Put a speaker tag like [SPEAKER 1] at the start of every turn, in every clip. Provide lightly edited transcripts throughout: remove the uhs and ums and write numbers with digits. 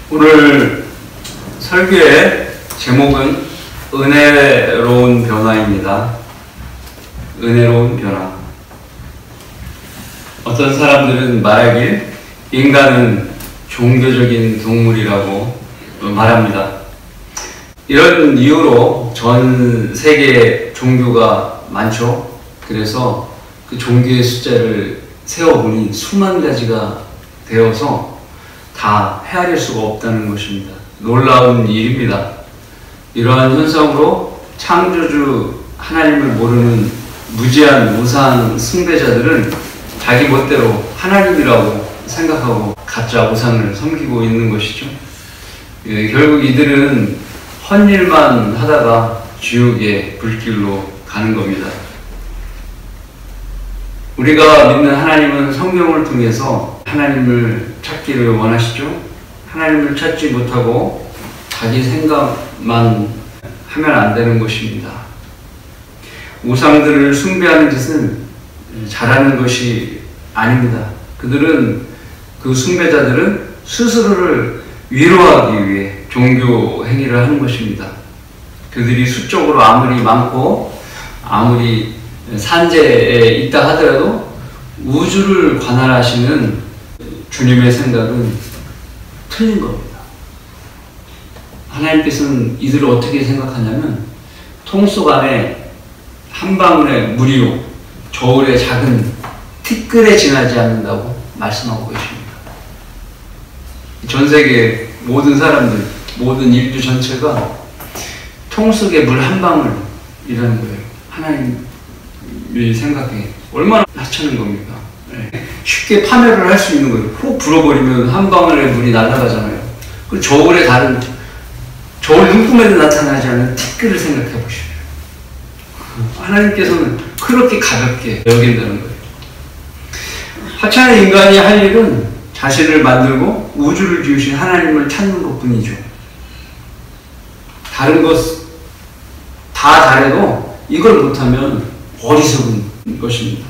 [SPEAKER 1] 오늘 설교의 제목은 은혜로운 변화입니다. 은혜로운 변화. 어떤 사람들은 말하길 인간은 종교적인 동물이라고 말합니다. 이런 이유로 전 세계에 종교가 많죠. 그래서 그 종교의 숫자를 세어보니 수만 가지가 되어서 다 헤아릴 수가 없다는 것입니다. 놀라운 일입니다. 이러한 현상으로 창조주 하나님을 모르는 무지한 우상 숭배자들은 자기 멋대로 하나님이라고 생각하고 가짜 우상을 섬기고 있는 것이죠. 결국 이들은 헛일만 하다가 지옥의 불길로 가는 겁니다. 우리가 믿는 하나님은 성경을 통해서 하나님을 찾기를 원하시죠. 하나님을 찾지 못하고 자기 생각만 하면 안 되는 것입니다. 우상들을 숭배하는 짓은 잘하는 것이 아닙니다. 그 숭배자들은 스스로를 위로하기 위해 종교 행위를 하는 것입니다. 그들이 수적으로 아무리 많고 아무리 산재에 있다 하더라도 우주를 관할하시는 주님의 생각은 틀린 겁니다. 하나님께서는 이들을 어떻게 생각하냐면 통 속 안에 한 방울의 물이요 저울의 작은 티끌에 지나지 않는다고 말씀하고 계십니다. 전 세계 모든 사람들, 모든 인류 전체가 통 속의 물 한 방울이라는 거예요. 하나님이 생각해 얼마나 하찮은 겁니까? 쉽게 파멸을 할 수 있는 거예요. 훅 불어버리면 한 방울의 물이 날아가잖아요. 그 저울 눈금에도 나타나지 않는 티끌을 생각해 보십시오. 하나님께서는 그렇게 가볍게 여긴다는 거예요. 하찮은 인간이 할 일은 자신을 만들고 우주를 지으신 하나님을 찾는 것 뿐이죠. 다른 것 다 잘해도 이걸 못하면 어리석은 것입니다.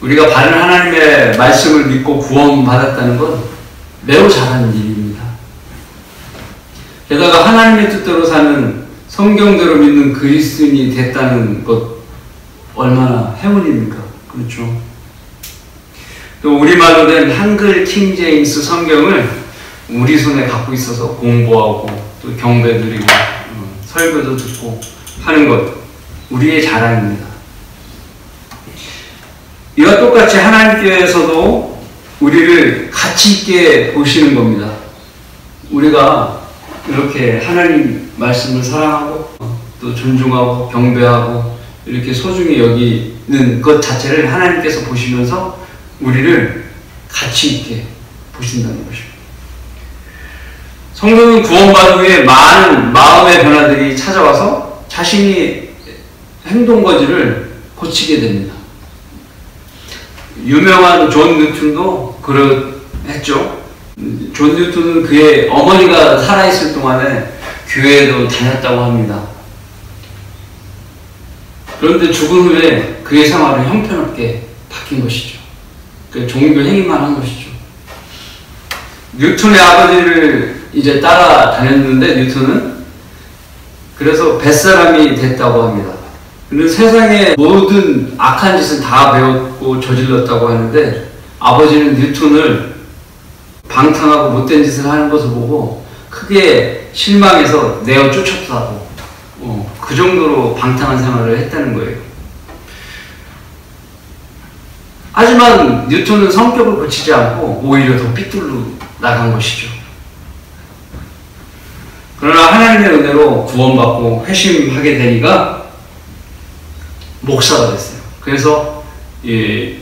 [SPEAKER 1] 우리가 바른 하나님의 말씀을 믿고 구원받았다는 건 매우 잘하는 일입니다. 게다가 하나님의 뜻대로 사는 성경대로 믿는 그리스도인이 됐다는 것 얼마나 행운입니까? 그렇죠. 또 우리말로 된 한글 킹제임스 성경을 우리 손에 갖고 있어서 공부하고 또 경배드리고 설교도 듣고 하는 것 우리의 자랑입니다. 이와 똑같이 하나님께서도 우리를 가치 있게 보시는 겁니다. 우리가 이렇게 하나님 말씀을 사랑하고 또 존중하고 경배하고 이렇게 소중히 여기는 것 자체를 하나님께서 보시면서 우리를 가치 있게 보신다는 것입니다. 성도는 구원받은 후에 많은 마음의 변화들이 찾아와서 자신이 행동거지를 고치게 됩니다. 유명한 존 뉴턴도 그랬죠. 존 뉴턴은 그의 어머니가 살아있을 동안에 교회에도 다녔다고 합니다. 그런데 죽은 후에 그의 생활은 형편없게 바뀐 것이죠. 그 종교 행위만 한 것이죠. 뉴턴의 아버지를 이제 따라다녔는데 뉴턴은 그래서 뱃사람이 됐다고 합니다. 근데 세상의 모든 악한 짓은 다 배웠고 저질렀다고 하는데 아버지는 뉴턴을 방탕하고 못된 짓을 하는 것을 보고 크게 실망해서 내어 쫓았다고 그 정도로 방탕한 생활을 했다는 거예요. 하지만 뉴턴은 성격을 고치지 않고 오히려 더 삐뚤러 나간 것이죠. 그러나 하나님의 은혜로 구원받고 회심하게 되니까 목사가 됐어요. 그래서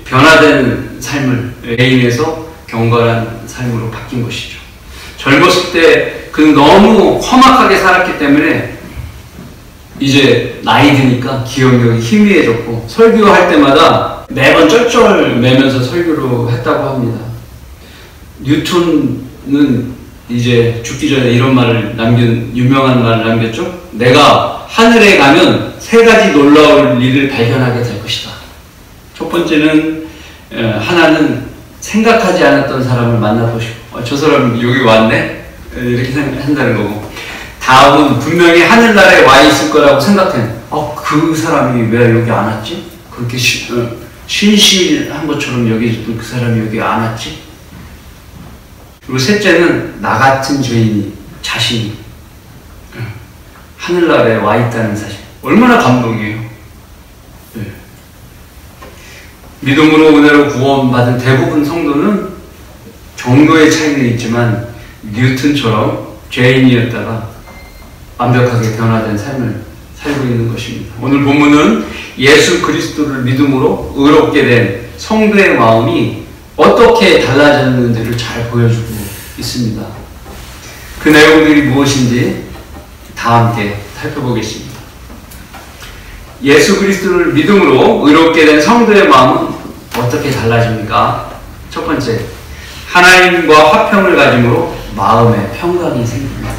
[SPEAKER 1] 변화된 삶을 개인에서 경건한 삶으로 바뀐 것이죠. 젊었을 때 그는 너무 험악하게 살았기 때문에 이제 나이 드니까 기억력이 희미해졌고 설교할 때마다 매번 쩔쩔매면서 설교를 했다고 합니다. 뉴턴은 이제 죽기 전에 이런 유명한 말을 남겼죠. 내가 하늘에 가면 세 가지 놀라울 일을 발견하게 될 것이다. 첫 번째는 하나는 생각하지 않았던 사람을 만나보시고 저 사람 여기 왔네? 이렇게 생각한다는 거고, 다음은 분명히 하늘나라에 와 있을 거라고 생각해. 그 사람이 왜 여기 안 왔지? 그렇게 신실한 것처럼 여기 그 사람이 여기 안 왔지? 그리고 셋째는 나 같은 죄인이 자신이 하늘나라에 와 있다는 사실. 얼마나 감동이에요. 네. 믿음으로 은혜로 구원받은 대부분 성도는 정도의 차이는 있지만 뉴턴처럼 죄인이었다가 완벽하게 변화된 삶을 살고 있는 것입니다. 오늘 본문은 예수 그리스도를 믿음으로 의롭게 된 성도의 마음이 어떻게 달라졌는지를 잘 보여주고 있습니다. 그 내용들이 무엇인지 다 함께 살펴보겠습니다. 예수 그리스도를 믿음으로 의롭게 된 성도의 마음은 어떻게 달라집니까? 첫 번째, 하나님과 화평을 가짐으로 마음에 평강이 생깁니다.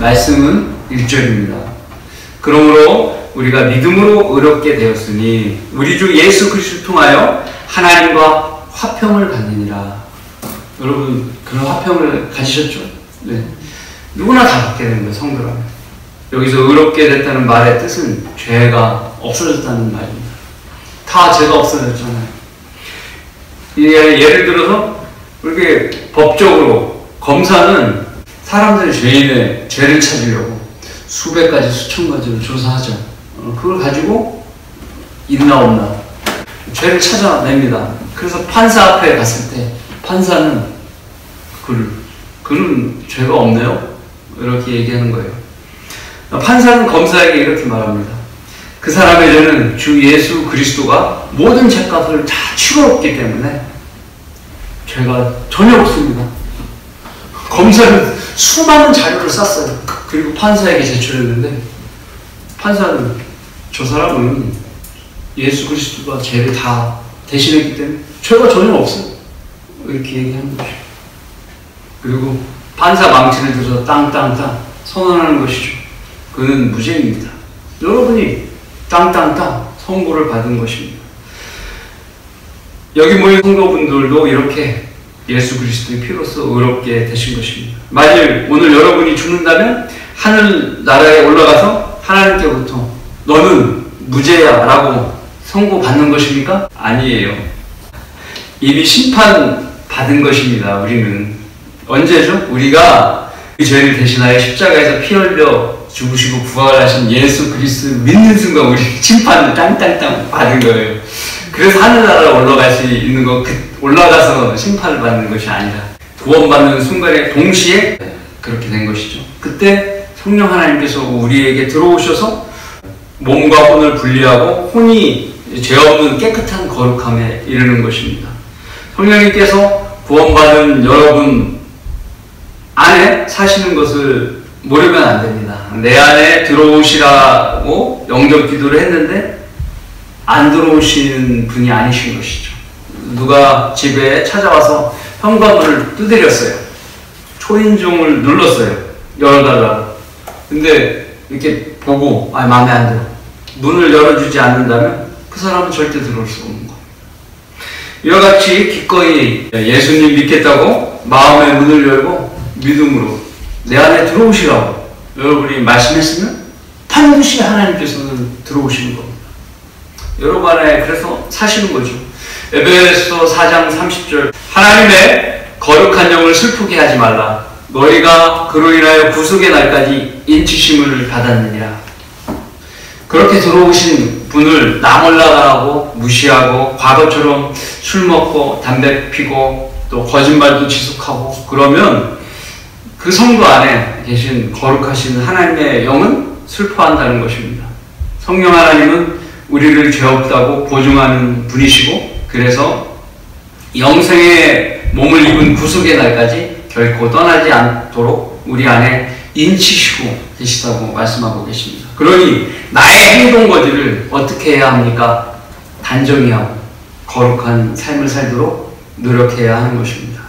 [SPEAKER 1] 말씀은 1절입니다. 그러므로 우리가 믿음으로 의롭게 되었으니 우리 주 예수 그리스도를 통하여 하나님과 화평을 갖느니라. 여러분 그런 화평을 가지셨죠? 네. 누구나 다 갖게 되는 거예요, 성도라면. 여기서 의롭게 됐다는 말의 뜻은 죄가 없어졌다는 말입니다. 다 죄가 없어졌잖아요. 예를 들어서 이렇게 법적으로 검사는 사람들의 죄인의 죄를 찾으려고 수백 가지 수천 가지를 조사하죠. 그걸 가지고 있나 없나 죄를 찾아냅니다. 그래서 판사 앞에 갔을 때 판사는 그는 죄가 없네요, 이렇게 얘기하는 거예요. 판사는 검사에게 이렇게 말합니다. 그 사람의 죄는 주 예수 그리스도가 모든 죄값을 다 치러왔기 때문에 죄가 전혀 없습니다. 검사는 수많은 자료를 쌌어요. 그리고 판사에게 제출했는데 판사는 저 사람은 예수 그리스도가 죄를 다 대신했기 때문에 죄가 전혀 없어요, 이렇게 얘기하는 거죠. 그리고 판사 망치를 들어서 땅땅땅 선언하는 것이죠. 그는 무죄입니다. 여러분이 땅땅땅 선고를 받은 것입니다. 여기 모인 성도분들도 이렇게 예수 그리스도의 피로써 의롭게 되신 것입니다. 만일 오늘 여러분이 죽는다면 하늘나라에 올라가서 하나님께부터 너는 무죄야 라고 선고받는 것입니까? 아니에요. 이미 심판받은 것입니다. 우리는 언제죠? 우리가 이 죄를 대신하여 십자가에서 피 흘려 죽으시고 부활하신 예수 그리스도를 믿는 순간 우리 심판을 땅땅땅 받은 거예요. 그래서 하늘나라에 올라갈 수 있는 거, 올라가서 심판을 받는 것이 아니라 구원받는 순간에 동시에 그렇게 된 것이죠. 그때 성령 하나님께서 우리에게 들어오셔서 몸과 혼을 분리하고 혼이 죄 없는 깨끗한 거룩함에 이르는 것입니다. 성령님께서 구원받은 여러분 안에 사시는 것을 모르면 안 됩니다. 내 안에 들어오시라고 영접 기도를 했는데 안 들어오시는 분이 아니신 것이죠. 누가 집에 찾아와서 현관문을 두드렸어요. 초인종을 눌렀어요. 열어달라고. 근데 이렇게 보고 마음에 안 들어. 문을 열어주지 않는다면 그 사람은 절대 들어올 수 없는 거예요. 이와 같이 기꺼이 예수님 믿겠다고 마음의 문을 열고 믿음으로 내 안에 들어오시라고 여러분이 말씀했으면 반드시 하나님께서는 들어오시는 겁니다. 여러분 안에 그래서 사시는 거죠. 에베소서 4장 30절 하나님의 거룩한 영을 슬프게 하지 말라. 너희가 그로 인하여 구속의 날까지 인치심을 받았느니라. 그렇게 들어오신 분을 나몰라가고 무시하고 과거처럼 술 먹고 담배 피고 또 거짓말도 지속하고 그러면 그 성도 안에 계신 거룩하신 하나님의 영은 슬퍼한다는 것입니다. 성령 하나님은 우리를 죄 없다고 보증하는 분이시고 그래서 영생의 몸을 입은 구속의 날까지 결코 떠나지 않도록 우리 안에 인치시고 계시다고 말씀하고 계십니다. 그러니 나의 행동거지를 어떻게 해야 합니까? 단정히 하고 거룩한 삶을 살도록 노력해야 하는 것입니다.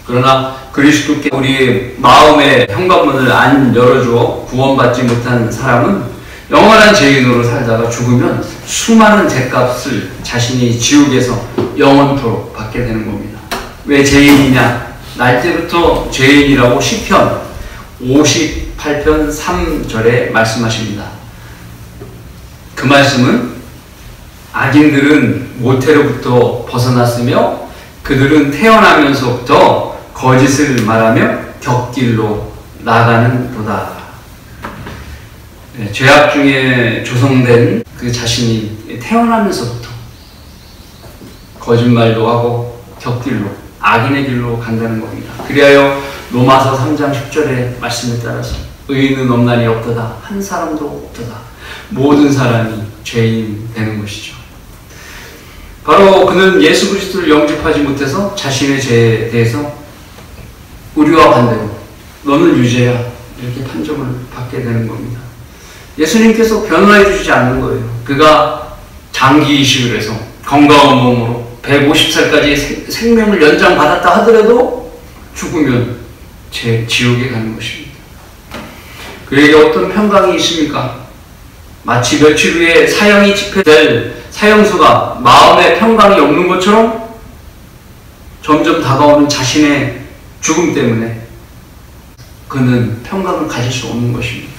[SPEAKER 1] 그러나 그리스도께 우리의 마음의 현관문을 안 열어주어 구원받지 못한 사람은 영원한 죄인으로 살다가 죽으면 수많은 죄값을 자신이 지옥에서 영원토록 받게 되는 겁니다. 왜 죄인이냐? 날 때부터 죄인이라고 시편 58편 3절에 말씀하십니다. 그 말씀은 악인들은 모태로부터 벗어났으며 그들은 태어나면서부터 거짓을 말하며 격길로 나가는 도다. 죄악 중에 조성된 그 자신이 태어나면서부터 거짓말도 하고 격길로, 악인의 길로 간다는 겁니다. 그리하여 로마서 3장 10절의 말씀에 따라서 의인은 없나니 없도다, 한 사람도 없도다. 모든 사람이 죄인 되는 것이죠. 바로 그는 예수 그리스도를 영접하지 못해서 자신의 죄에 대해서 우리와 반대로 너는 유죄야 이렇게 판정을 받게 되는 겁니다. 예수님께서 변호해 주시지 않는 거예요. 그가 장기 이식을 해서 건강한 몸으로 150살까지 생명을 연장받았다 하더라도 죽으면 지옥에 가는 것입니다. 그에게 어떤 평강이 있습니까? 마치 며칠 후에 사형이 집행될 사형수가 마음의 평강이 없는 것처럼 점점 다가오는 자신의 죽음 때문에 그는 평강을 가질 수 없는 것입니다.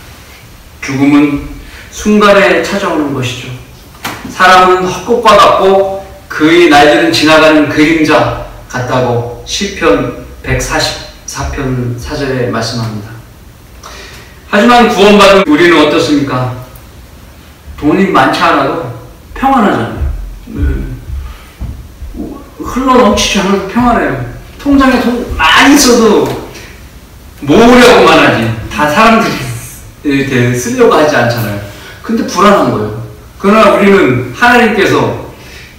[SPEAKER 1] 죽음은 순간에 찾아오는 것이죠. 사람은 헛것과 같고 그의 날들은 지나가는 그림자 같다고 시편 144편 4절에 말씀합니다. 하지만 구원받은 우리는 어떻습니까? 돈이 많지 않아도 평안하잖아요. 흘러넘치지 않아도 평안해요. 통장에 돈 많이 써도 모으려고만 하지 다 사람들이 이렇게 쓰려고 하지 않잖아요. 근데 불안한 거예요. 그러나 우리는 하나님께서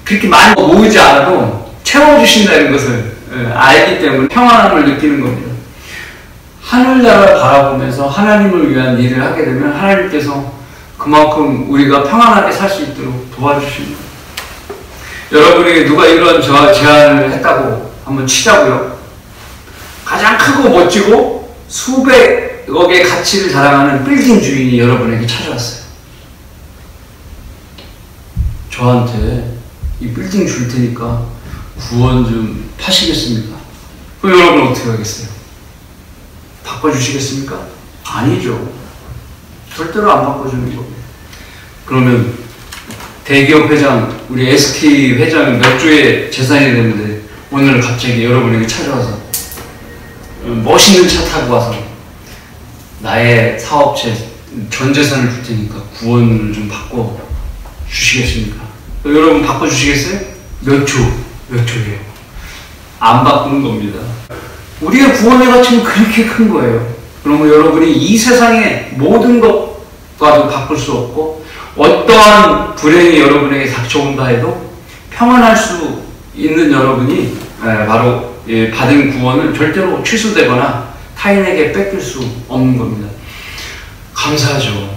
[SPEAKER 1] 그렇게 많이 모으지 않아도 채워주신다는 것을 알기 때문에 평안함을 느끼는 겁니다. 하늘나라를 바라보면서 하나님을 위한 일을 하게 되면 하나님께서 그만큼 우리가 평안하게 살 수 있도록 도와주십니다. 여러분이 누가 이런 제안을 했다고 한번 치자고요. 가장 크고 멋지고 수백억의 가치를 자랑하는 빌딩 주인이 여러분에게 찾아왔어요. 저한테 이 빌딩 줄 테니까 구원 좀 하시겠습니까? 그럼 여러분 어떻게 하겠어요? 바꿔주시겠습니까? 아니죠. 절대로 안 바꿔주는 겁니다. 그러면 대기업 회장, 우리 SK 회장이 몇 조의 재산이 되는데 오늘 갑자기 여러분에게 찾아와서 멋있는 차 타고 와서 나의 사업체 전 재산을 줄 테니까 구원을 좀 바꿔 주시겠습니까? 여러분 바꿔주시겠어요? 몇 조예요? 안 바꾸는 겁니다. 우리의 구원의 가치는 그렇게 큰 거예요. 그러면 여러분이 이 세상의 모든 것과도 바꿀 수 없고 어떠한 불행이 여러분에게 닥쳐온다 해도 평안할 수 있는 여러분이 바로 받은 구원은 절대로 취소되거나 타인에게 뺏길 수 없는 겁니다. 감사하죠.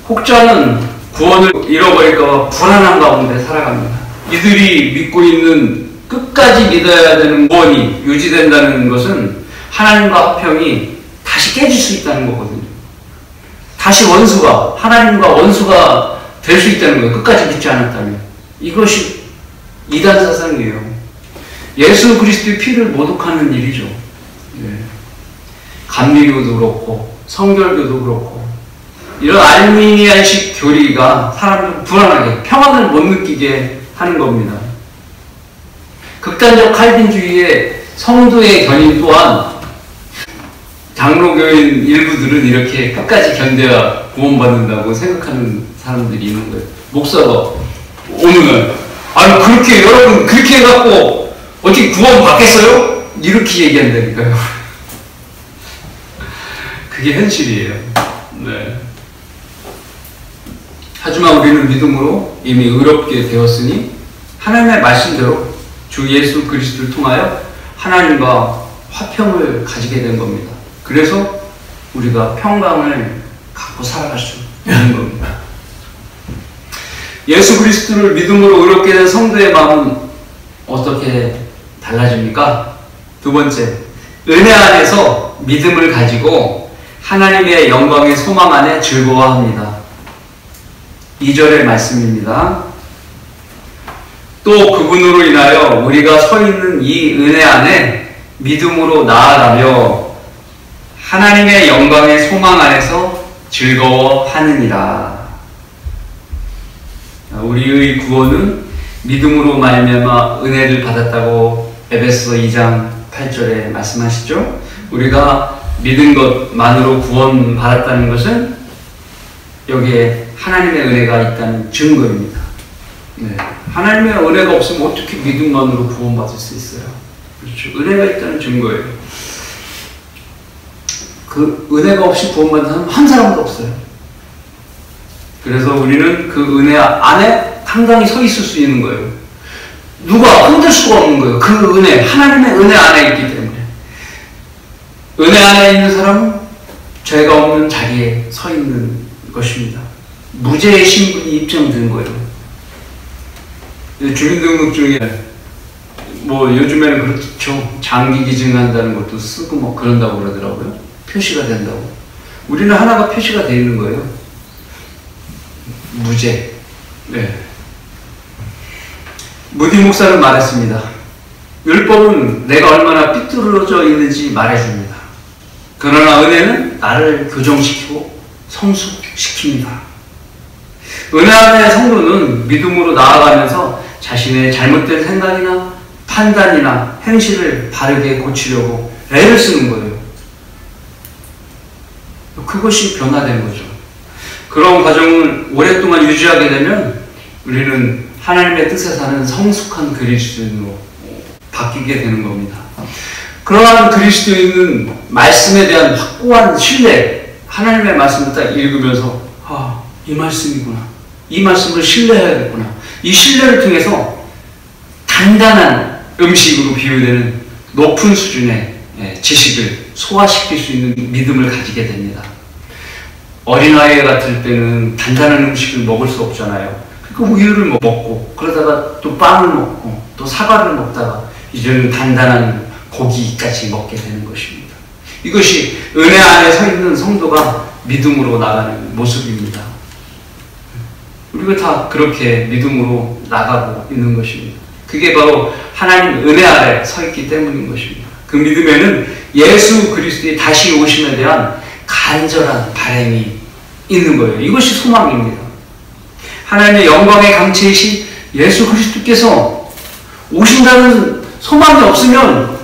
[SPEAKER 1] 혹자는 구원을 잃어버릴까 불안한 가운데 살아갑니다. 이들이 믿고 있는 끝까지 믿어야 되는 구원이 유지된다는 것은 하나님과 화평이 다시 깨질 수 있다는 거거든요. 다시 하나님과 원수가 될 수 있다는 거예요. 끝까지 믿지 않았다면. 이것이 이단 사상이에요. 예수 그리스도의 피를 모독하는 일이죠. 감리교도 그렇고 성결교도 그렇고 이런 알미니안식 교리가 사람을 불안하게 평안을 못 느끼게 하는 겁니다. 극단적 칼빈주의의 성도의 견인 또한 장로교인 일부들은 이렇게 끝까지 견뎌야 구원받는다고 생각하는 사람들이 있는 거예요. 목사가 어느 날 아니 그렇게 여러분 그렇게 해갖고 어떻게 구원 받겠어요? 이렇게 얘기한다니까요. 그게 현실이에요. 네. 하지만 우리는 믿음으로 이미 의롭게 되었으니 하나님의 말씀대로 주 예수 그리스도를 통하여 하나님과 화평을 가지게 된 겁니다. 그래서 우리가 평강을 갖고 살아갈 수 있는 겁니다. 예수 그리스도를 믿음으로 의롭게 된 성도의 마음은 어떻게 달라집니까? 두 번째, 은혜 안에서 믿음을 가지고 하나님의 영광의 소망 안에 즐거워합니다. 2절의 말씀입니다. 또 그분으로 인하여 우리가 서 있는 이 은혜 안에 믿음으로 나아가며 하나님의 영광의 소망 안에서 즐거워하느니라. 우리의 구원은 믿음으로 말미암아 은혜를 받았다고 에베소 2장 8절에 말씀하시죠. 우리가 믿은 것만으로 구원받았다는 것은 여기에 하나님의 은혜가 있다는 증거입니다. 네. 하나님의 은혜가 없으면 어떻게 믿음만으로 구원받을 수 있어요? 그렇죠. 은혜가 있다는 증거예요. 그 은혜가 없이 구원받는 사람은 한 사람도 없어요. 그래서 우리는 그 은혜 안에 당당히 서 있을 수 있는 거예요. 누가 흔들 수가 없는 거예요. 그 은혜, 하나님의 은혜 안에 있기 때문에. 은혜 안에 있는 사람은 죄가 없는 자리에 서 있는 것입니다. 무죄의 신분이 입증된 거예요. 주민등록증에 뭐 요즘에는 그렇죠. 장기 기증한다는 것도 쓰고 뭐 그런다고 그러더라고요. 표시가 된다고. 우리는 하나가 표시가 되어 있는 거예요. 무죄. 네. 무디 목사는 말했습니다. 율법은 내가 얼마나 삐뚤어져 있는지 말해줍니다. 그러나 은혜는 나를 교정시키고 성숙시킵니다. 은혜 안의 성도는 믿음으로 나아가면서 자신의 잘못된 생각이나 판단이나 행실을 바르게 고치려고 애를 쓰는 거예요. 그것이 변화된 거죠. 그런 과정을 오랫동안 유지하게 되면 우리는 하나님의 뜻에 사는 성숙한 그리스도인으로 바뀌게 되는 겁니다. 그러한 그리스도인은 말씀에 대한 확고한 신뢰, 하나님의 말씀을 딱 읽으면서 이 말씀이구나. 이 말씀을 신뢰해야겠구나. 이 신뢰를 통해서 단단한 음식으로 비유되는 높은 수준의 지식을 소화시킬 수 있는 믿음을 가지게 됩니다. 어린아이 같을 때는 단단한 음식을 먹을 수 없잖아요. 그러니까 우유를 먹고 그러다가 또 빵을 먹고 또 사과를 먹다가 이제는 단단한 고기까지 먹게 되는 것입니다. 이것이 은혜 안에 서 있는 성도가 믿음으로 나가는 모습입니다. 우리가 다 그렇게 믿음으로 나가고 있는 것입니다. 그게 바로 하나님 은혜 아래 서 있기 때문인 것입니다. 그 믿음에는 예수 그리스도의 다시 오심에 대한 간절한 바람이 있는 거예요. 이것이 소망입니다. 하나님의 영광의 강체이신 예수 그리스도께서 오신다는 소망이 없으면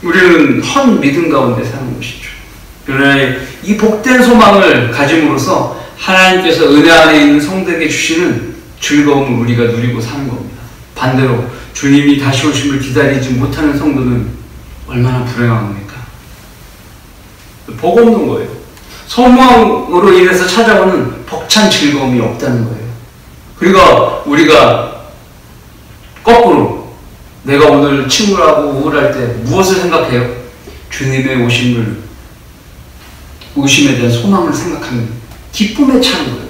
[SPEAKER 1] 우리는 헛 믿음 가운데 사는 것이죠. 그러나 이 복된 소망을 가짐으로써 하나님께서 은혜 안에 있는 성도에게 주시는 즐거움을 우리가 누리고 사는 겁니다. 반대로 주님이 다시 오심을 기다리지 못하는 성도는 얼마나 불행합니까? 복 없는 거예요. 소망으로 인해서 찾아오는 벅찬 즐거움이 없다는 거예요. 그러니까 우리가 거꾸로 내가 오늘 침울하고 우울할 때 무엇을 생각해요? 주님의 오심에 대한 소망을 생각하는 기쁨에 차는 거예요.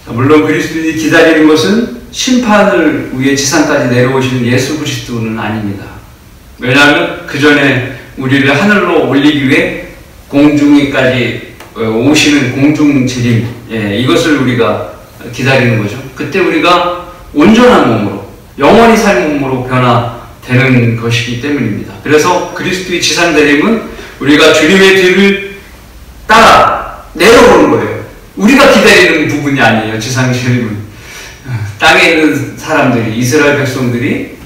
[SPEAKER 1] 물론 그리스도인이 기다리는 것은 심판을 위해 지상까지 내려오시는 예수 그리스도는 아닙니다. 왜냐하면 그 전에 우리를 하늘로 올리기 위해 공중에까지 오시는 공중재림, 이것을 우리가 기다리는 거죠. 그때 우리가 온전한 몸으로 영원히 살 몸으로 변화되는 것이기 때문입니다. 그래서 그리스도의 지상재림은 우리가 주님의 뒤를 따라 내려오는 거예요. 우리가 기다리는 부분이 아니에요. 지상재림은 땅에 있는 사람들이, 이스라엘 백성들이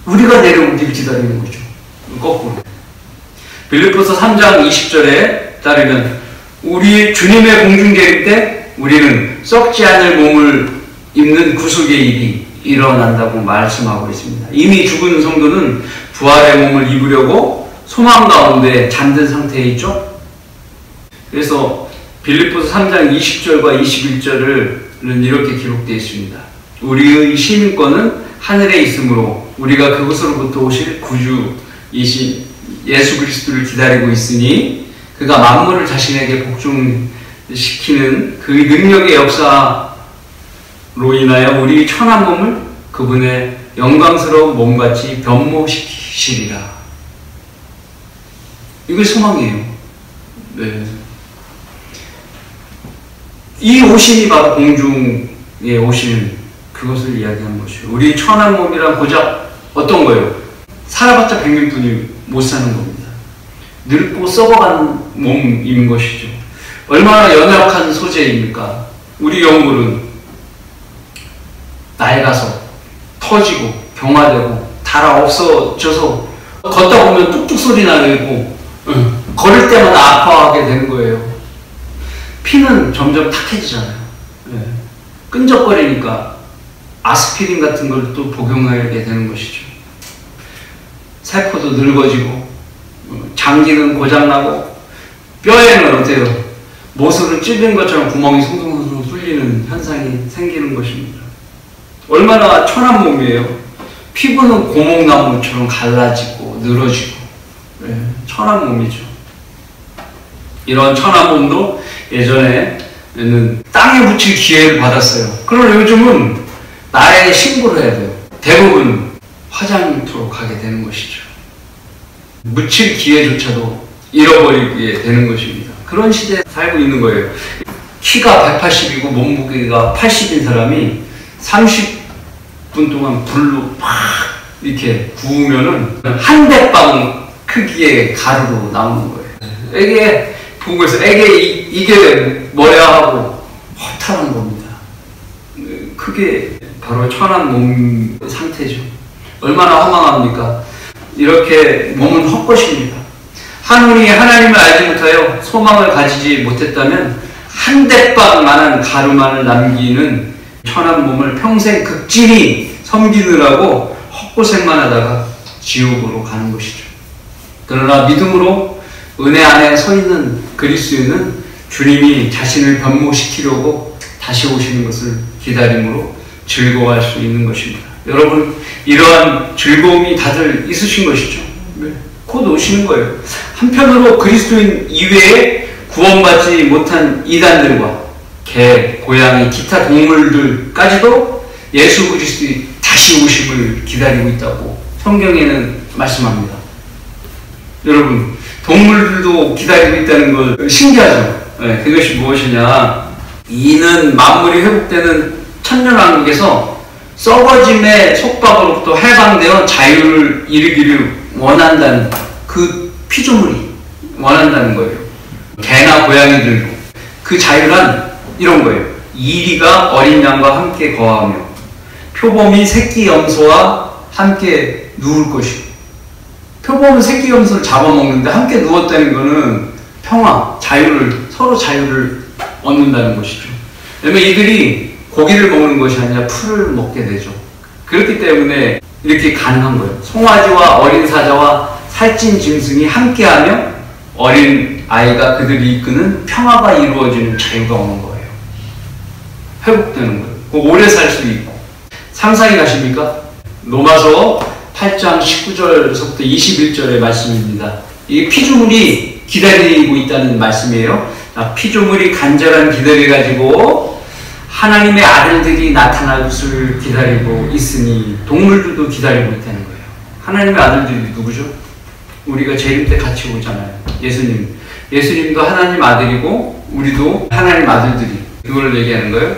[SPEAKER 1] 우리가 내려오기를 기다리는 거죠. 거꾸로. 빌립보서 3장 20절에 따르면 우리 주님의 공중재림 때 우리는 썩지 않을 몸을 입는 구속의 일이 일어난다고 말씀하고 있습니다. 이미 죽은 성도는 부활의 몸을 입으려고 소망 가운데 잠든 상태에 있죠. 그래서 빌립보서 3장 20절과 21절은 이렇게 기록되어 있습니다. 우리의 시민권은 하늘에 있으므로 우리가 그곳으로부터 오실 구주이신 예수 그리스도를 기다리고 있으니 그가 만물을 자신에게 복종시키는 그 능력의 역사로 인하여 우리 천한 몸을 그분의 영광스러운 몸같이 변모시키시리라. 이게 소망이에요. 네. 이 오심이 바로 공중에 오시는 그것을 이야기하는 것이죠. 우리 천한 몸이란 고작 어떤 거예요? 살아봤자 100년뿐이 못 사는 겁니다. 늙고 썩어가는 몸인 것이죠. 얼마나 연약한 소재입니까? 우리 영물은 낡아서 터지고 경화되고 달아 없어져서 걷다 보면 뚝뚝 소리 나고 걸을 때마다 아파하게 되는 거예요. 피는 점점 탁해지잖아요. 끈적거리니까 아스피린 같은 걸 또 복용하게 되는 것이죠. 세포도 늙어지고 장기는 고장나고 뼈에는 어때요? 못으로 찔린 것처럼 구멍이 송송송송 뚫리는 현상이 생기는 것입니다. 얼마나 천한 몸이에요. 피부는 고목나무처럼 갈라지고 늘어지고 천한 몸이죠. 이런 천한 몸도 예전에는 땅에 묻힐 기회를 받았어요. 그러나 요즘은 나라에 신고를 해야 돼요. 대부분 화장터로 가게 되는 것이죠. 묻힐 기회조차도 잃어버리게 되는 것입니다. 그런 시대에 살고 있는 거예요. 키가 180이고 몸무게가 80인 사람이 30분 동안 불로 팍 이렇게 구우면은 한 대빵 크기의 가루로 나오는 거예요. 애게 보고서 애게 이게 뭐야 하고 허탈한 겁니다. 그게 바로 천한 몸 상태죠. 얼마나 허망합니까? 이렇게 몸은 헛것입니다. 한운이 하나님을 알지 못하여 소망을 가지지 못했다면 한 대빵만한 가루만을 남기는 천한 몸을 평생 극진히 섬기느라고 헛고생만 하다가 지옥으로 가는 것이죠. 그러나 믿음으로 은혜 안에 서 있는 그리스도인은 주님이 자신을 변모시키려고 다시 오시는 것을 기다림으로 즐거워할 수 있는 것입니다. 여러분, 이러한 즐거움이 다들 있으신 것이죠. 곧 오시는 거예요. 한편으로 그리스도인 이외에 구원받지 못한 이단들과 개, 고양이, 기타 동물들까지도 예수 그리스도의 다시 오심을 기다리고 있다고 성경에는 말씀합니다. 여러분, 동물들도 기다리고 있다는 거 신기하죠? 그것이 무엇이냐? 이는 만물이 회복되는 천년왕국에서 썩어짐의 속박으로부터 해방되어 자유를 이루기를 원한다는 그 피조물이 원한다는 거예요. 개나 고양이들도 그 자유란 이런 거예요. 이리가 어린 양과 함께 거하며 표범이 새끼 염소와 함께 누울 것이고, 표범은 새끼 염소를 잡아먹는데 함께 누웠다는 것은 평화, 자유를, 서로 자유를 얻는다는 것이죠. 왜냐면 이들이 고기를 먹는 것이 아니라 풀을 먹게 되죠. 그렇기 때문에 이렇게 가능한 거예요. 송아지와 어린 사자와 살찐 짐승이 함께하며 어린 아이가 그들이 이끄는 평화가 이루어지는 자유가 오는 거예요. 회복되는 거예요. 오래 살 수 있고. 상상이 가십니까? 로마서 8장 19절에서부터 21절의 말씀입니다. 이게 피조물이 기다리고 있다는 말씀이에요. 피조물이 간절한 기다려 가지고 하나님의 아들들이 나타날 것을 기다리고 있으니 동물들도 기다리고 있다는 거예요. 하나님의 아들들이 누구죠? 우리가 재림 때 같이 오잖아요. 예수님. 예수님도 하나님 아들이고 우리도 하나님 아들들이, 그걸 얘기하는 거예요.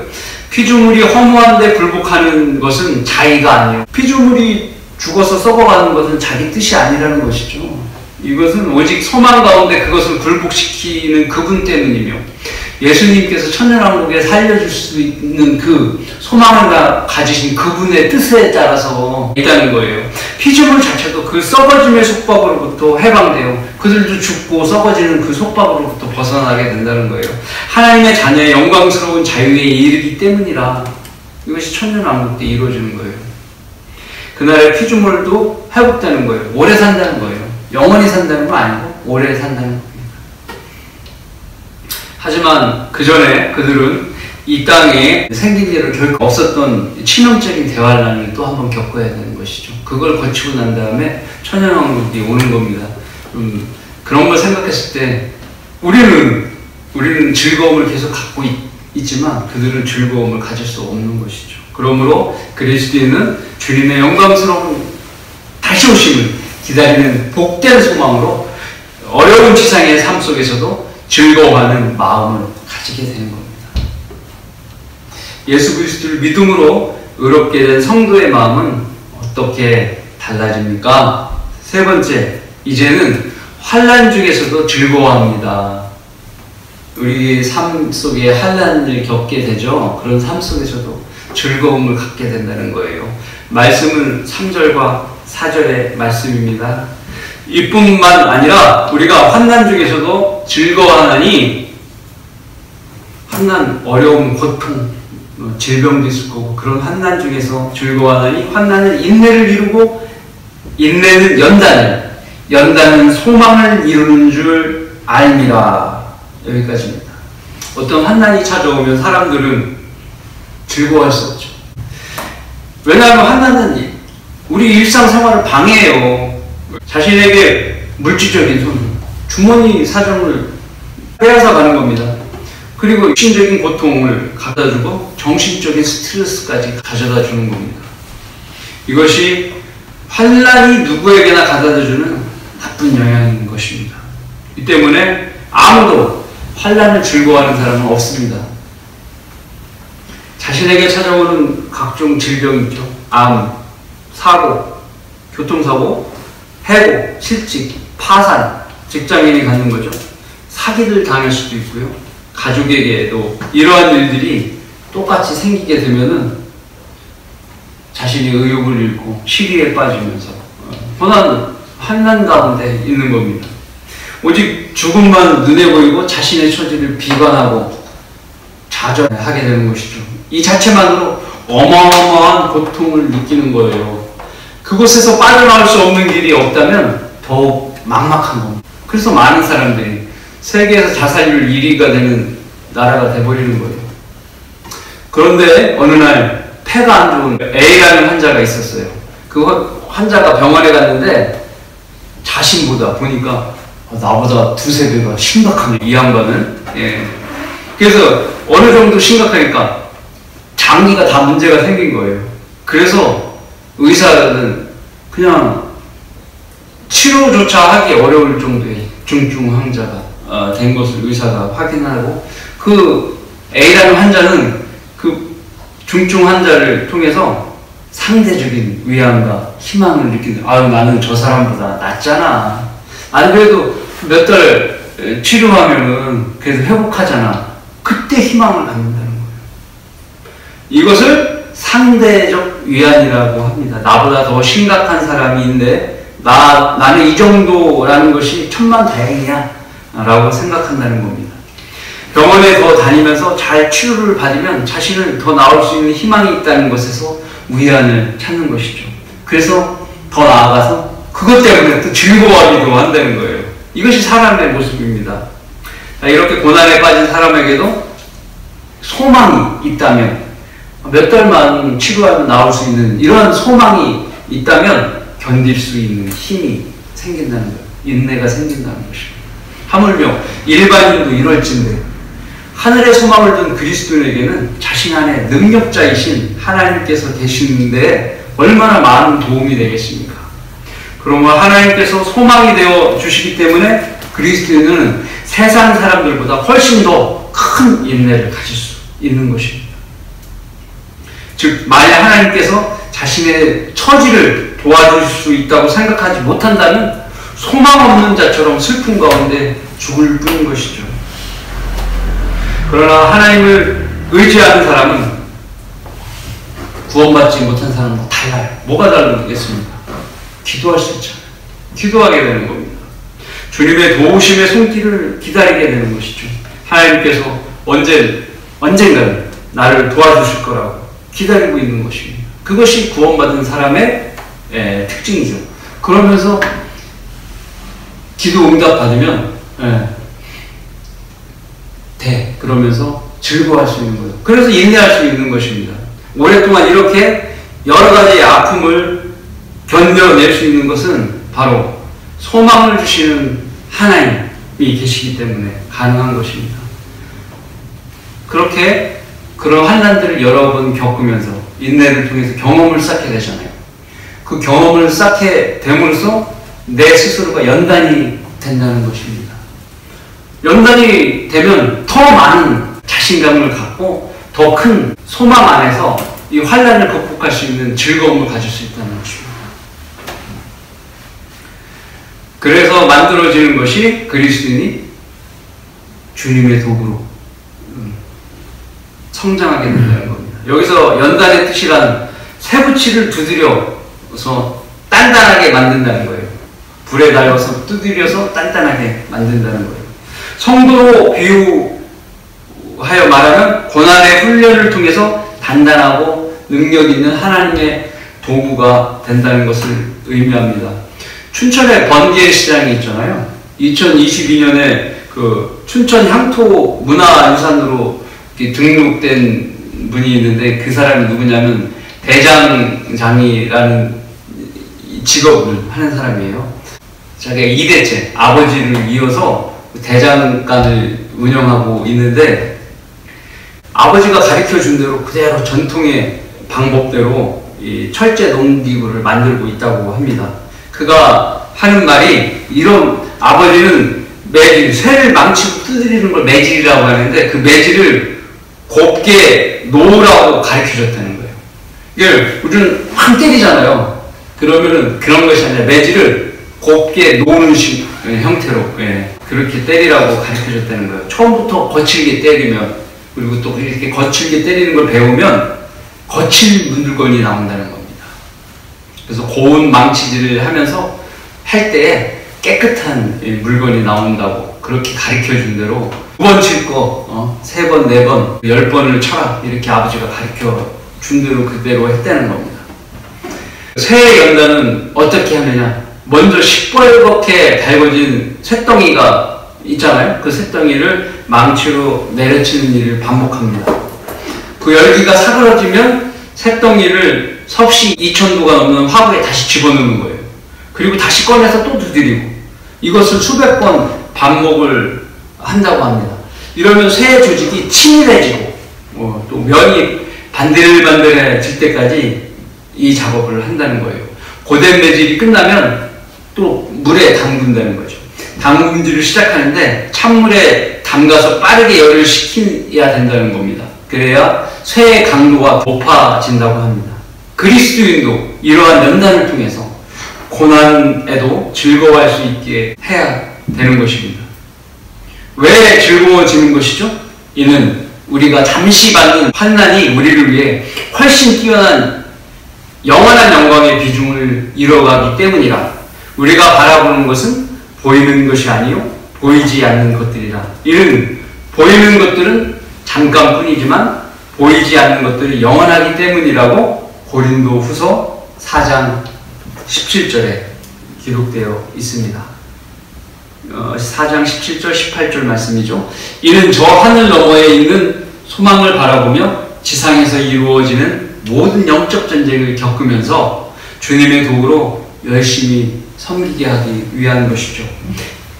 [SPEAKER 1] 피조물이 허무한데 굴복하는 것은 자의가 아니에요. 피조물이 죽어서 썩어가는 것은 자기 뜻이 아니라는 것이죠. 이것은 오직 소망 가운데 그것을 굴복시키는 그분 때문이며, 예수님께서 천년왕국에 살려줄 수 있는 그 소망을 가지신 그분의 뜻에 따라서 있다는 거예요. 피조물 자체도 그 썩어짐의 속박으로부터 해방돼요. 그들도 죽고 썩어지는 그 속박으로부터 벗어나게 된다는 거예요. 하나님의 자녀의 영광스러운 자유에 이르기 때문이라 이것이 천년왕국 때 이루어지는 거예요. 그날의 피조물도 회복되는 거예요. 오래 산다는 거예요. 영원히 산다는 건 아니고 오래 산다는 겁니다. 하지만 그 전에 그들은 이 땅에 생긴 일은 결코 없었던 치명적인 대환란을 또 한번 겪어야 되는 것이죠. 그걸 거치고 난 다음에 천년왕국이 오는 겁니다. 그런 걸 생각했을 때 우리는 즐거움을 계속 갖고 있지만 그들은 즐거움을 가질 수 없는 것이죠. 그러므로 그리스도인은 주님의 영광스러운 다시 오심을 기다리는 복된 소망으로 어려운 지상의 삶 속에서도 즐거워하는 마음을 가지게 되는 겁니다. 예수 그리스도를 믿음으로 의롭게 된 성도의 마음은 어떻게 달라집니까? 세 번째, 이제는 환난 중에서도 즐거워합니다. 우리 삶 속에 환난을 겪게 되죠. 그런 삶 속에서도 즐거움을 갖게 된다는 거예요. 말씀은 3절과 4절의 말씀입니다. 이뿐만 아니라 우리가 환난 중에서도 즐거워하나니, 환난, 어려움, 고통, 질병도 있을 거고, 그런 환난 중에서 즐거워하나니 환난은 인내를 이루고, 인내는 연단을, 연단은 소망을 이루는 줄 알미라. 여기까지입니다. 어떤 환난이 찾아오면 사람들은 즐거워할 수 없죠. 왜냐하면 환난은 우리 일상생활을 방해해요. 자신에게 물질적인 손, 주머니 사정을 빼앗아 가는 겁니다. 그리고 육신적인 고통을 갖다 주고 정신적인 스트레스까지 가져다 주는 겁니다. 이것이 환난이 누구에게나 가져다 주는 나쁜 영향인 것입니다. 이 때문에 아무도 환난을 즐거워하는 사람은 없습니다. 자신에게 찾아오는 각종 질병이 있죠. 암, 사고, 교통사고, 해고, 실직, 파산, 직장인이 갖는 거죠. 사기를 당할 수도 있고요. 가족에게도 이러한 일들이 똑같이 생기게 되면은 자신이 의욕을 잃고 시리에 빠지면서 고난, 환난 가운데 있는 겁니다. 오직 죽음만 눈에 보이고 자신의 처지를 비관하고 좌절하게 되는 것이죠. 이 자체만으로 어마어마한 고통을 느끼는 거예요. 그곳에서 빠져나올 수 없는 길이 없다면 더욱 막막한 겁니다. 그래서 많은 사람들이 세계에서 자살률 1위가 되는 나라가 돼버리는 거예요. 그런데 어느 날 폐가 안 좋은 A라는 환자가 있었어요. 그 환자가 병원에 갔는데 자신보다 보니까 나보다 두세 배가 심각하네, 이 양반은. 예. 그래서 어느 정도 심각하니까 장기가 다 문제가 생긴 거예요. 그래서 의사는 그냥 치료조차 하기 어려울 정도의 중증 환자가 된 것을 의사가 확인하고, 그 A라는 환자는 그 중증 환자를 통해서 상대적인 위안과 희망을 느낀다. 아유, 나는 저 사람보다 낫잖아. 안 그래도 몇 달 치료하면은 그래도 회복하잖아. 그때 희망을 갖는다는 거예요. 이것을 상대적 위안이라고 합니다. 나보다 더 심각한 사람이 있는데 나는 이 정도라는 것이 천만다행이야 라고 생각한다는 겁니다. 병원에 더 다니면서 잘 치료를 받으면 자신을 더 나을 수 있는 희망이 있다는 것에서 위안을 찾는 것이죠. 그래서 더 나아가서 그것 때문에 또 즐거워하기도 한다는 거예요. 이것이 사람의 모습입니다. 이렇게 고난에 빠진 사람에게도 소망이 있다면, 몇 달만 치료하면 나올 수 있는 이러한 소망이 있다면 견딜 수 있는 힘이 생긴다는 거예요. 인내가 생긴다는 것입니다. 하물며 일반인도 이럴진데 하늘의 소망을 둔 그리스도인에게는 자신 안에 능력자이신 하나님께서 계시는데 얼마나 많은 도움이 되겠습니까? 그러면 하나님께서 소망이 되어 주시기 때문에 그리스도인은 세상 사람들보다 훨씬 더 큰 인내를 가질 수 있는 것입니다. 즉, 만약 하나님께서 자신의 처지를 도와줄 수 있다고 생각하지 못한다면 소망 없는 자처럼 슬픔 가운데 죽을 뿐인 것이죠. 그러나 하나님을 의지하는 사람은 구원받지 못한 사람과 달라요. 뭐가 다르겠습니까? 기도할 수 있잖아요. 기도하게 되는 겁니다. 주님의 도우심의 손길을 기다리게 되는 것이죠. 하나님께서 언젠가는 나를 도와주실 거라고 기다리고 있는 것입니다. 그것이 구원받은 사람의 특징이죠. 그러면서 기도 응답 받으면 그러면서 즐거워할 수 있는 거예요. 그래서 인내할 수 있는 것입니다. 오랫동안 이렇게 여러 가지 아픔을 견뎌낼 수 있는 것은 바로 소망을 주시는 하나님이 계시기 때문에 가능한 것입니다. 그렇게 그런 환난들을 여러 번 겪으면서 인내를 통해서 경험을 쌓게 되잖아요. 그 경험을 쌓게 됨으로써 내 스스로가 연단이 된다는 것입니다. 연단이 되면 더 많은 자신감을 갖고 더 큰 소망 안에서 이 환난을 극복할 수 있는 즐거움을 가질 수 있다는 것입니다. 그래서 만들어지는 것이 그리스도인이 주님의 도구로 성장하게 된다는 겁니다. 여기서 연단의 뜻이란 쇠붙이를 두드려서 단단하게 만든다는 거예요. 불에 달려서 두드려서 단단하게 만든다는 거예요. 성도로 비유하여 말하면 고난의 훈련을 통해서 단단하고 능력 있는 하나님의 도구가 된다는 것을 의미합니다. 춘천에 번개 시장이 있잖아요. 2022년에 그 춘천 향토 문화유산으로 등록된 분이 있는데 그 사람이 누구냐면 대장장이라는 직업을 하는 사람이에요. 자기가 2대째 아버지를 이어서 대장간을 운영하고 있는데 아버지가 가르쳐준 대로 그대로 전통의 방법대로 이 철제 농기구를 만들고 있다고 합니다. 그가 하는 말이 이런 아버지는 매질, 쇠를 망치고 두드리는 걸 매질이라고 하는데 그 매질을 곱게 놓으라고 가르쳐줬다는 거예요. 이걸 우리는 확 때리잖아요. 그러면은 그런 것이 아니라 매질을 곱게 놓는 형태로 그렇게 때리라고 가르쳐줬다는 거예요. 처음부터 거칠게 때리면 그리고 또 이렇게 거칠게 때리는 걸 배우면 거칠 물건이 나온다는 겁니다. 그래서 고운 망치질을 하면서 할 때 깨끗한 물건이 나온다고 그렇게 가르쳐준 대로 2번 칠 거 3번, 4번, 10번을 쳐라 이렇게 아버지가 가르쳐준 대로 그대로 했다는 겁니다. 쇠의 연단은 어떻게 하느냐? 먼저 시뻘겋게 달궈진 쇳덩이가 있잖아요. 그 쇳덩이를 망치로 내려치는 일을 반복합니다. 그 열기가 사그러지면 쇳덩이를 섭씨 2000도가 넘는 화구에 다시 집어넣는 거예요. 그리고 다시 꺼내서 또 두드리고 이것을 수백 번 반복을 한다고 합니다. 이러면 쇠 조직이 친밀해지고 또 면이 반들반들해질 때까지 이 작업을 한다는 거예요. 고된 매질이 끝나면 또 물에 담근다는 거죠. 담금질을 시작하는데 찬물에 담가서 빠르게 열을 식혀야 된다는 겁니다. 그래야 쇠의 강도가 높아진다고 합니다. 그리스도인도 이러한 연단을 통해서 고난에도 즐거워할 수 있게 해야 되는 것입니다. 왜 즐거워지는 것이죠? 이는 우리가 잠시 받는 환난이 우리를 위해 훨씬 뛰어난 영원한 영광의 비중을 이뤄가기 때문이라. 우리가 바라보는 것은 보이는 것이 아니요 보이지 않는 것들이라. 이는 보이는 것들은 잠깐뿐이지만 보이지 않는 것들이 영원하기 때문이라고 고린도후서 4장 17절에 기록되어 있습니다. 4장 17절 18절 말씀이죠. 이는 저 하늘 너머에 있는 소망을 바라보며 지상에서 이루어지는 모든 영적 전쟁을 겪으면서 주님의 도구로 열심히 섬기게 하기 위한 것이죠.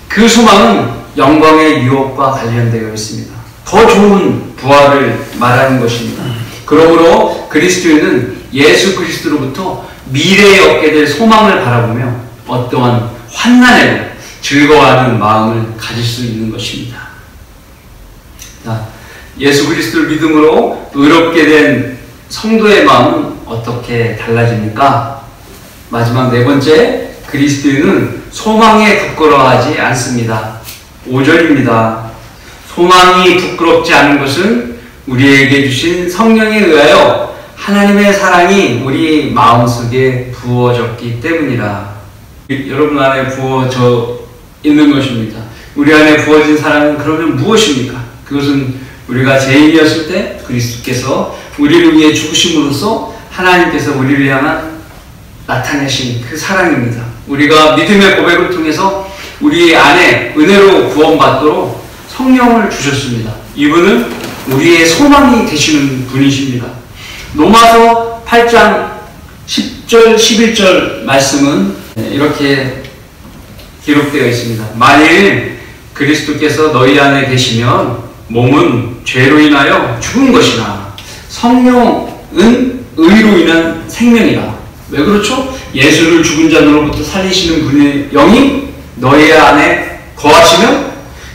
[SPEAKER 1] 그 소망은 영광의 유업과 관련되어 있습니다. 더 좋은 부활을 말하는 것입니다. 그러므로 그리스도인은 예수 그리스도로부터 미래에 얻게 될 소망을 바라보며 어떠한 환난에도 즐거워하는 마음을 가질 수 있는 것입니다. 자, 예수 그리스도를 믿음으로 의롭게 된 성도의 마음은 어떻게 달라집니까? 마지막 4번째, 그리스도인은 소망에 부끄러워하지 않습니다. 5절입니다. 소망이 부끄럽지 않은 것은 우리에게 주신 성령에 의하여 하나님의 사랑이 우리 마음속에 부어졌기 때문이라. 여러분 안에 부어져 있는 것입니다. 우리 안에 부어진 사랑은 그러면 무엇입니까? 그것은 우리가 죄인이었을 때 그리스도께서 우리를 위해 죽으심으로써 하나님께서 우리를 향한 나타내신 그 사랑입니다. 우리가 믿음의 고백을 통해서 우리 안에 은혜로 구원받도록 성령을 주셨습니다. 이분은 우리의 소망이 되시는 분이십니다. 로마서 8장 10절 11절 말씀은 이렇게 기록되어 있습니다. 만일 그리스도께서 너희 안에 계시면 몸은 죄로 인하여 죽은 것이나 성령은 의로 인한 생명이라. 왜 그렇죠? 예수를 죽은 자들로부터 살리시는 분의 영이 너희 안에 거하시면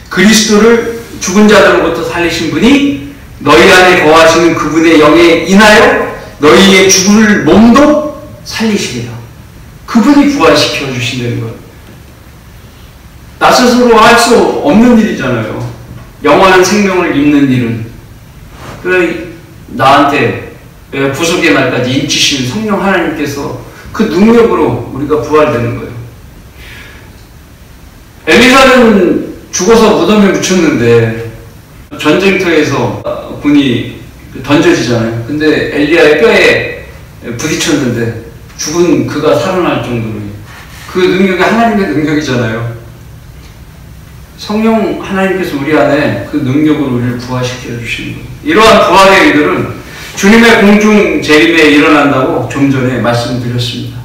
[SPEAKER 1] 그리스도를 죽은 자들로부터 살리신 분이 너희 안에 거하시는 그분의 영에 인하여 너희의 죽을 몸도 살리시리라. 그분이 부활시켜 주신다는 것. 나 스스로 할 수 없는 일이잖아요. 영원한 생명을 입는 일은. 그래, 나한테 구속의 날까지 인치신 성령 하나님께서 그 능력으로 우리가 부활되는 거예요. 엘리사는 죽어서 무덤에 묻혔는데 전쟁터에서 군이 던져지잖아요. 근데 엘리야의 뼈에 부딪혔는데 죽은 그가 살아날 정도로 그 능력이 하나님의 능력이잖아요. 성령 하나님께서 우리 안에 그 능력으로 우리를 부활시켜 주시는 거예요. 이러한 부활의 일들은 주님의 공중 재림에 일어난다고 좀 전에 말씀드렸습니다.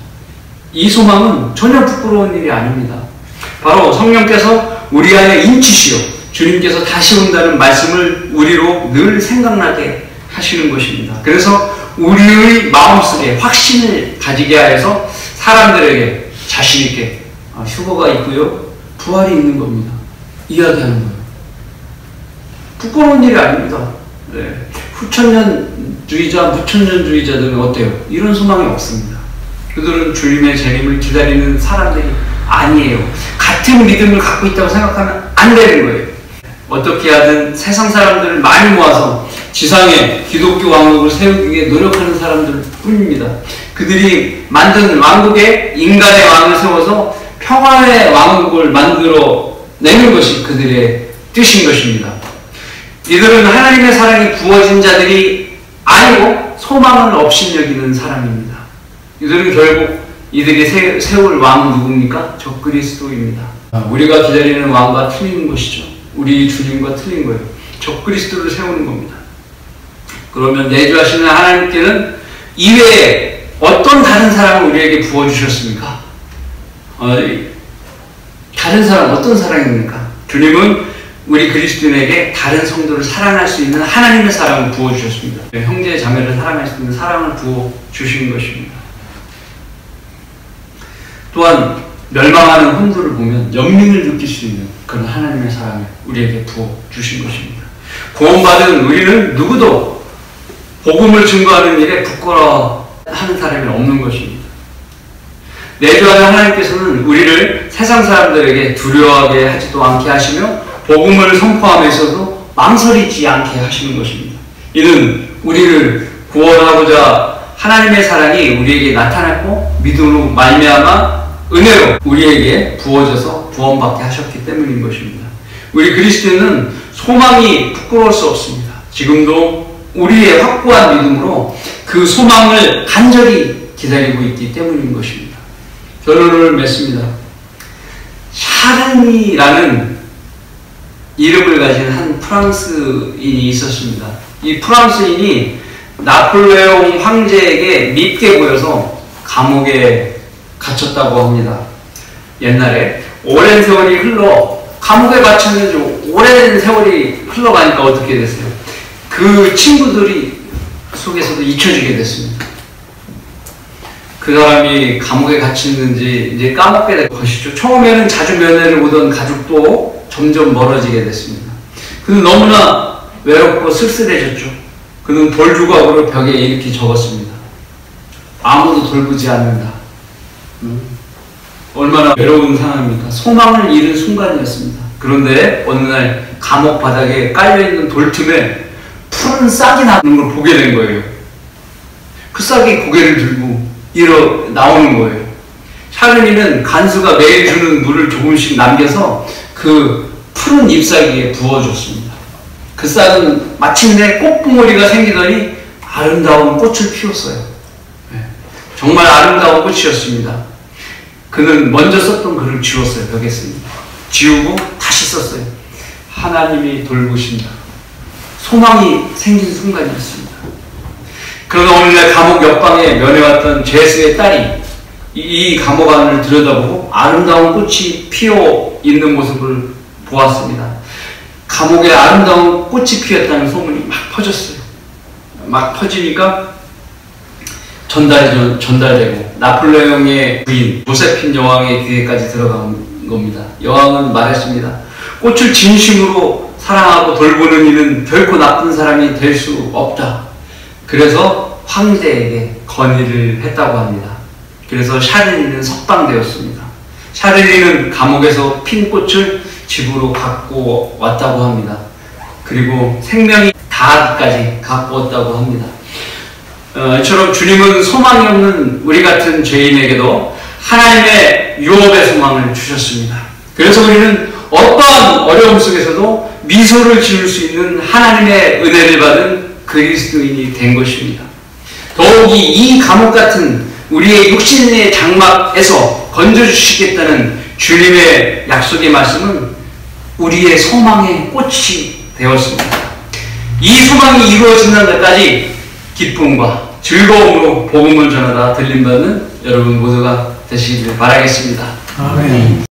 [SPEAKER 1] 이 소망은 전혀 부끄러운 일이 아닙니다. 바로 성령께서 우리 안에 인치시어 주님께서 다시 온다는 말씀을 우리로 늘 생각나게 하시는 것입니다. 그래서 우리의 마음속에 확신을 가지게 하여서 사람들에게 자신있게 휴거가 있고요, 부활이 있는 겁니다. 이야기하는 거예요. 부끄러운 일이 아닙니다. 네. 후천년주의자, 무천년주의자들은 어때요? 이런 소망이 없습니다. 그들은 주님의 재림을 기다리는 사람들이 아니에요. 같은 믿음을 갖고 있다고 생각하면 안 되는 거예요. 어떻게 하든 세상 사람들을 많이 모아서 지상에 기독교 왕국을 세우기 위해 노력하는 사람들 뿐입니다. 그들이 만든 왕국에 인간의 왕을 세워서 평화의 왕국을 만들어 내는 것이 그들의 뜻인 것입니다. 이들은 하나님의 사랑이 부어진 자들이 아니고 소망을 업신여기는 사람입니다. 이들은 결국 이들이 세울 왕은 누굽니까? 적그리스도입니다. 우리가 기다리는 왕과 틀린 것이죠. 우리 주님과 틀린 거예요. 적그리스도를 세우는 겁니다. 그러면 내주하시는 하나님께는 이외에 어떤 다른 사랑을 우리에게 부어주셨습니까? 다른 사랑, 어떤 사랑입니까? 주님은 우리 그리스도인에게 다른 성도를 사랑할 수 있는 하나님의 사랑을 부어주셨습니다. 형제 자매를 사랑할 수 있는 사랑을 부어주신 것입니다. 또한 멸망하는 혼도를 보면 연민을 느낄 수 있는 그런 하나님의 사랑을 우리에게 부어주신 것입니다. 구원받은 우리는 누구도 복음을 증거하는 일에 부끄러워하는 사람이 없는 것입니다. 내주하는 하나님께서는 우리를 세상 사람들에게 두려워하게 하지도 않게 하시며 복음을 선포함에 있어서 망설이지 않게 하시는 것입니다. 이는 우리를 구원하고자 하나님의 사랑이 우리에게 나타났고 믿음으로 말미암아 은혜로 우리에게 부어져서 구원받게 하셨기 때문인 것입니다. 우리 그리스도인은 소망이 부끄러울 수 없습니다. 지금도 우리의 확고한 믿음으로 그 소망을 간절히 기다리고 있기 때문인 것입니다. 결론을 맺습니다. 샤르니라는 이름을 가진 한 프랑스인이 있었습니다. 이 프랑스인이 나폴레옹 황제에게 밉게 보여서 감옥에 갇혔다고 합니다. 옛날에 오랜 세월이 흘러 감옥에 갇혔는지 오랜 세월이 흘러가니까 어떻게 됐어요? 그 친구들이 속에서도 잊혀지게 됐습니다. 그 사람이 감옥에 갇혔는지 이제 까먹게 될 것이죠. 처음에는 자주 면회를 오던 가족도 점점 멀어지게 됐습니다. 그는 너무나 외롭고 쓸쓸해졌죠. 그는 돌조각으로 벽에 이렇게 적었습니다. 아무도 돌보지 않는다. 얼마나 외로운 상황입니까? 소망을 잃은 순간이었습니다. 그런데 어느 날 감옥 바닥에 깔려있는 돌틈에 푸른 싹이 나는 걸 보게 된 거예요. 그 싹이 고개를 들고 나오는 거예요. 샤르니는 간수가 매일 주는 물을 조금씩 남겨서 그 푸른 잎사귀에 부어줬습니다. 그 싹은 마침내 꽃봉오리가 생기더니 아름다운 꽃을 피웠어요. 정말 아름다운 꽃이었습니다. 그는 먼저 썼던 글을 지웠어요. 벽에 씁니다. 지우고 다시 썼어요. 하나님이 돌보신다. 소망이 생긴 순간이었습니다. 그러나 오늘날 감옥 옆방에 면회왔던 제스의 딸이 이 감옥 안을 들여다보고 아름다운 꽃이 피어 있는 모습을 보았습니다. 감옥에 아름다운 꽃이 피었다는 소문이 막 퍼졌어요. 막 퍼지니까 전달되고 나폴레옹의 부인 조세핀 여왕의 귀에까지 들어간 겁니다. 여왕은 말했습니다. 꽃을 진심으로 사랑하고 돌보는 이는 결코 나쁜 사람이 될 수 없다. 그래서 황제에게 건의를 했다고 합니다. 그래서 샤르니는 석방되었습니다. 샤를리는 감옥에서 핀 꽃을 집으로 갖고 왔다고 합니다. 그리고 생명이 다하기까지 갖고 왔다고 합니다. 이처럼 주님은 소망이 없는 우리 같은 죄인에게도 하나님의 유업의 소망을 주셨습니다. 그래서 우리는 어떠한 어려움 속에서도 미소를 지을 수 있는 하나님의 은혜를 받은 그리스도인이 된 것입니다. 더욱이 이 감옥 같은 우리의 육신의 장막에서 건져주시겠다는 주님의 약속의 말씀은 우리의 소망의 꽃이 되었습니다. 이 소망이 이루어지는 데까지 기쁨과 즐거움으로 복음을 전하다 들림받는 여러분 모두가 되시길 바라겠습니다.
[SPEAKER 2] 아멘.